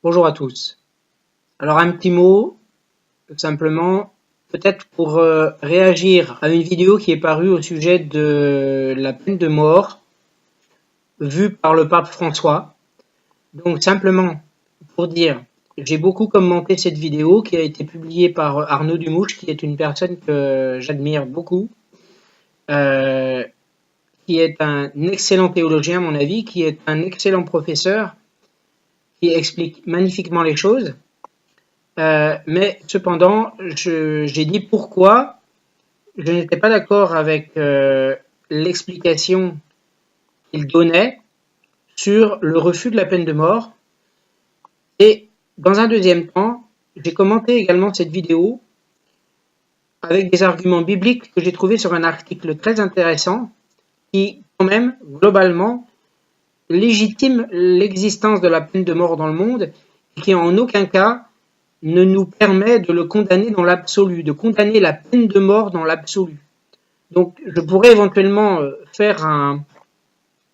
Bonjour à tous. Alors un petit mot, simplement, peut-être pour réagir à une vidéo qui est parue au sujet de la peine de mort vue par le pape François. Donc simplement pour dire, j'ai beaucoup commenté cette vidéo qui a été publiée par Arnaud Dumouche, qui est une personne que j'admire beaucoup, qui est un excellent théologien à mon avis, qui est un excellent professeur, qui explique magnifiquement les choses. Mais cependant, j'ai dit pourquoi je n'étais pas d'accord avec l'explication qu'il donnait sur le refus de la peine de mort. Et dans un deuxième temps, j'ai commenté également cette vidéo avec des arguments bibliques que j'ai trouvés sur un article très intéressant qui, quand même, globalement, légitime l'existence de la peine de mort dans le monde et qui en aucun cas ne nous permet de le condamner dans l'absolu, de condamner la peine de mort dans l'absolu. Donc je pourrais éventuellement faire un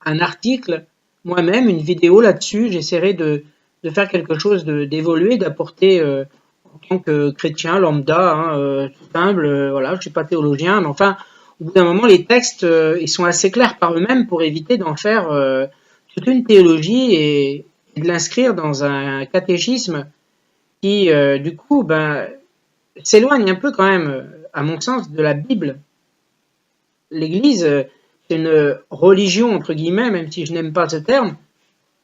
article, moi-même, une vidéo là-dessus, j'essaierai de faire quelque chose d'évolué, d'apporter en tant que chrétien lambda, tout humble, voilà, je suis pas théologien, mais enfin, au bout d'un moment, les textes, ils sont assez clairs par eux-mêmes pour éviter d'en faire toute une théologie et de l'inscrire dans un catéchisme qui, du coup, s'éloigne un peu quand même, à mon sens, de la Bible. L'Église, c'est une religion, entre guillemets, même si je n'aime pas ce terme,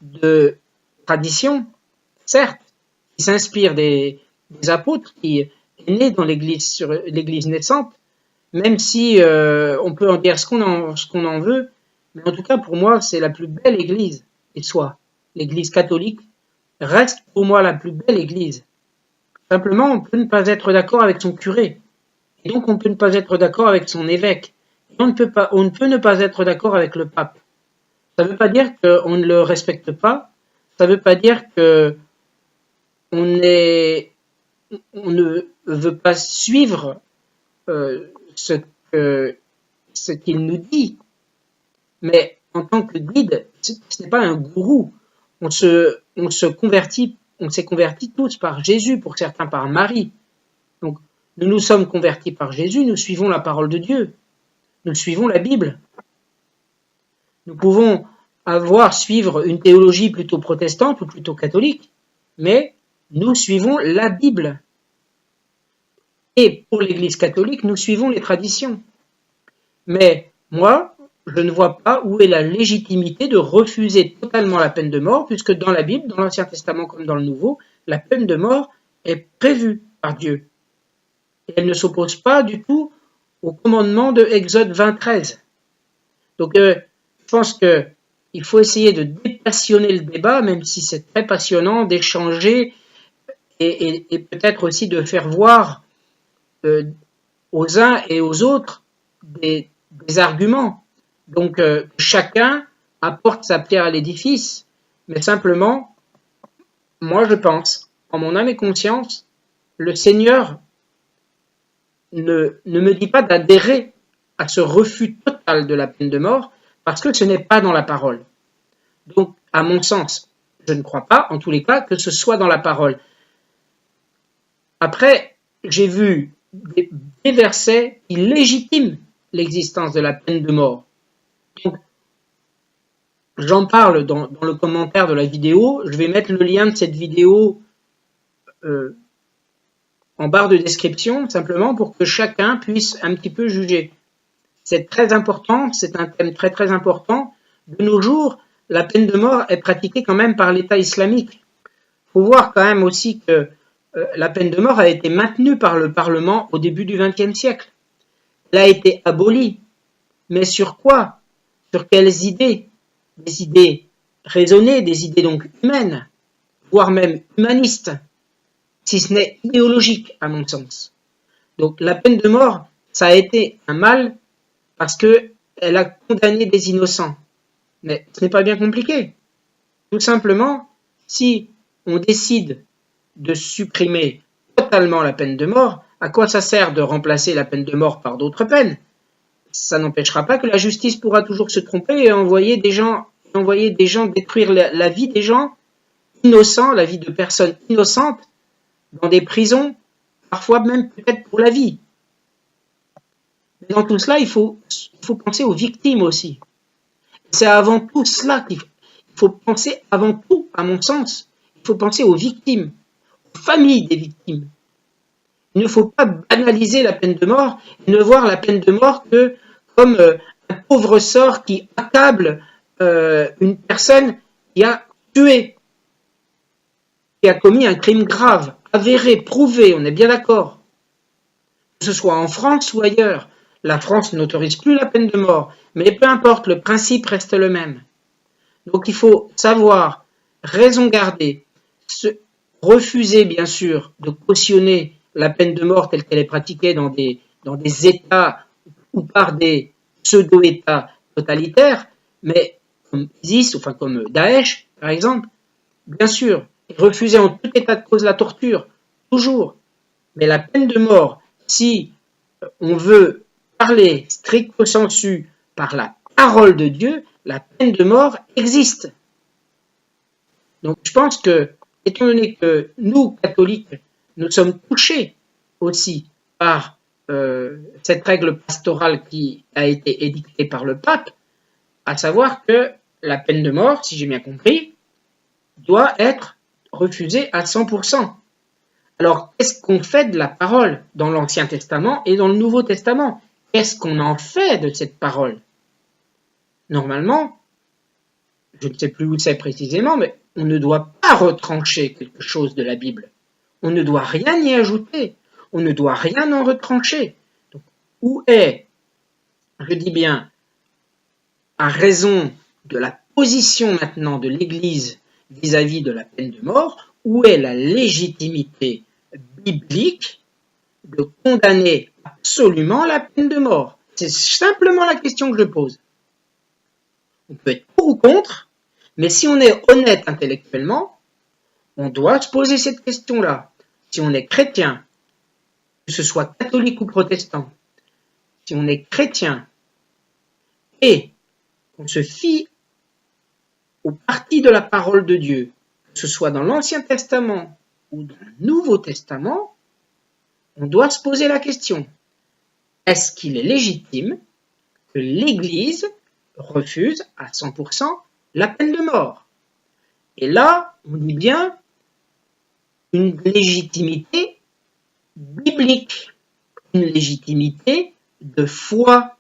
de tradition, certes, qui s'inspire des apôtres, qui est née dans l'Église, sur l'Église naissante, même si on peut en dire ce qu'on en veut, mais en tout cas, pour moi, c'est la plus belle Église qui soit. L'Église catholique reste pour moi la plus belle Église. Simplement, on peut ne pas être d'accord avec son curé. Et donc, on peut ne pas être d'accord avec son évêque. Et on ne peut ne pas être d'accord avec le pape. Ça ne veut pas dire qu'on ne le respecte pas. Ça ne veut pas dire qu'on ne veut pas suivre ce qu'il nous dit. Mais en tant que guide, ce n'est pas un gourou. On s'est convertis tous par Jésus, pour certains par Marie. Donc, nous nous sommes convertis par Jésus, nous suivons la parole de Dieu, nous suivons la Bible. Nous pouvons suivre une théologie plutôt protestante ou plutôt catholique, mais nous suivons la Bible. Et pour l'Église catholique, nous suivons les traditions. Mais moi, je ne vois pas où est la légitimité de refuser totalement la peine de mort, puisque dans la Bible, dans l'Ancien Testament comme dans le Nouveau, la peine de mort est prévue par Dieu. Et elle ne s'oppose pas du tout au commandement de Exode 20:13. Donc, je pense qu'il faut essayer de dépassionner le débat, même si c'est très passionnant, d'échanger et peut-être aussi de faire voir aux uns et aux autres des arguments. Donc, chacun apporte sa pierre à l'édifice, mais simplement, moi je pense, en mon âme et conscience, le Seigneur ne me dit pas d'adhérer à ce refus total de la peine de mort, parce que ce n'est pas dans la parole. Donc, à mon sens, je ne crois pas, en tous les cas, que ce soit dans la parole. Après, j'ai vu des versets qui légitiment l'existence de la peine de mort. Donc, j'en parle dans le commentaire de la vidéo. Je vais mettre le lien de cette vidéo en barre de description, simplement pour que chacun puisse un petit peu juger. C'est très important, c'est un thème très très important. De nos jours, la peine de mort est pratiquée quand même par l'État islamique. Il faut voir quand même aussi que la peine de mort a été maintenue par le Parlement au début du XXe siècle. Elle a été abolie. Mais sur quoi? Sur quelles idées? Des idées raisonnées, des idées donc humaines, voire même humanistes, si ce n'est idéologique à mon sens. Donc la peine de mort, ça a été un mal parce qu'elle a condamné des innocents. Mais ce n'est pas bien compliqué. Tout simplement, si on décide de supprimer totalement la peine de mort, à quoi ça sert de remplacer la peine de mort par d'autres peines? Ça n'empêchera pas que la justice pourra toujours se tromper et envoyer des gens détruire la vie des gens innocents, la vie de personnes innocentes dans des prisons, parfois même peut-être pour la vie. Mais dans tout cela, il faut penser aux victimes aussi. C'est avant tout cela qu'il faut penser, avant tout, à mon sens, il faut penser aux victimes, aux familles des victimes. Il ne faut pas banaliser la peine de mort et ne voir la peine de mort que comme un pauvre sort qui accable une personne qui a tué, qui a commis un crime grave, avéré, prouvé, on est bien d'accord. Que ce soit en France ou ailleurs, la France n'autorise plus la peine de mort, mais peu importe, le principe reste le même. Donc il faut savoir, raison garder, refuser bien sûr de cautionner la peine de mort telle qu'elle est pratiquée dans des États ou par des pseudo-États totalitaires, mais comme ISIS, enfin comme Daesh par exemple, bien sûr, et refuser en tout état de cause la torture, toujours. Mais la peine de mort, si on veut parler stricto sensu par la parole de Dieu, la peine de mort existe. Donc je pense que, étant donné que nous, catholiques, nous sommes touchés aussi par cette règle pastorale qui a été édictée par le pape, à savoir que la peine de mort, si j'ai bien compris, doit être refusée à 100%. Alors, qu'est-ce qu'on fait de la parole dans l'Ancien Testament et dans le Nouveau Testament? Qu'est-ce qu'on en fait de cette parole? Normalement, je ne sais plus où c'est précisément, mais on ne doit pas retrancher quelque chose de la Bible. On ne doit rien y ajouter. On ne doit rien en retrancher. Donc, où est, je dis bien, à raison de la position maintenant de l'Église vis-à-vis de la peine de mort, où est la légitimité biblique de condamner absolument la peine de mort? C'est simplement la question que je pose. On peut être pour ou contre, mais si on est honnête intellectuellement, on doit se poser cette question-là. Si on est chrétien, que ce soit catholique ou protestant, si on est chrétien et qu'on se fie aux parties de la parole de Dieu, que ce soit dans l'Ancien Testament ou dans le Nouveau Testament, on doit se poser la question, est-ce qu'il est légitime que l'Église refuse à 100% la peine de mort? Et là, on dit bien une légitimité biblique, une légitimité de foi.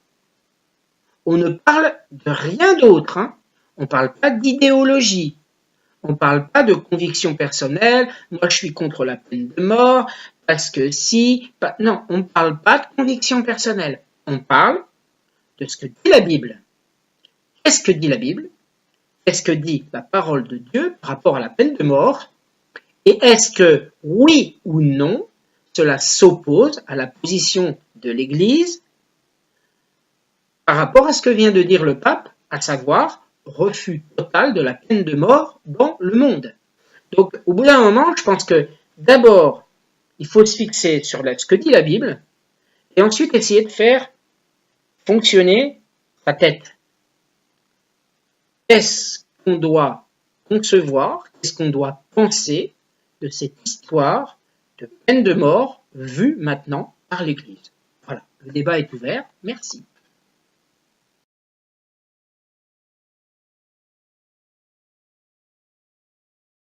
On ne parle de rien d'autre, hein. On ne parle pas d'idéologie, on ne parle pas de conviction personnelle, moi je suis contre la peine de mort, parce que si... Non, on ne parle pas de conviction personnelle, on parle de ce que dit la Bible. Qu'est-ce que dit la Bible? Qu'est-ce que dit la parole de Dieu par rapport à la peine de mort? Et est-ce que, oui ou non, cela s'oppose à la position de l'Église par rapport à ce que vient de dire le pape, à savoir refus total de la peine de mort dans le monde? Donc, au bout d'un moment, je pense que d'abord, il faut se fixer sur ce que dit la Bible, et ensuite essayer de faire fonctionner sa tête. Qu'est-ce qu'on doit concevoir, qu'est-ce qu'on doit penser de cette histoire de peine de mort vue maintenant par l'Église? Voilà, le débat est ouvert. Merci.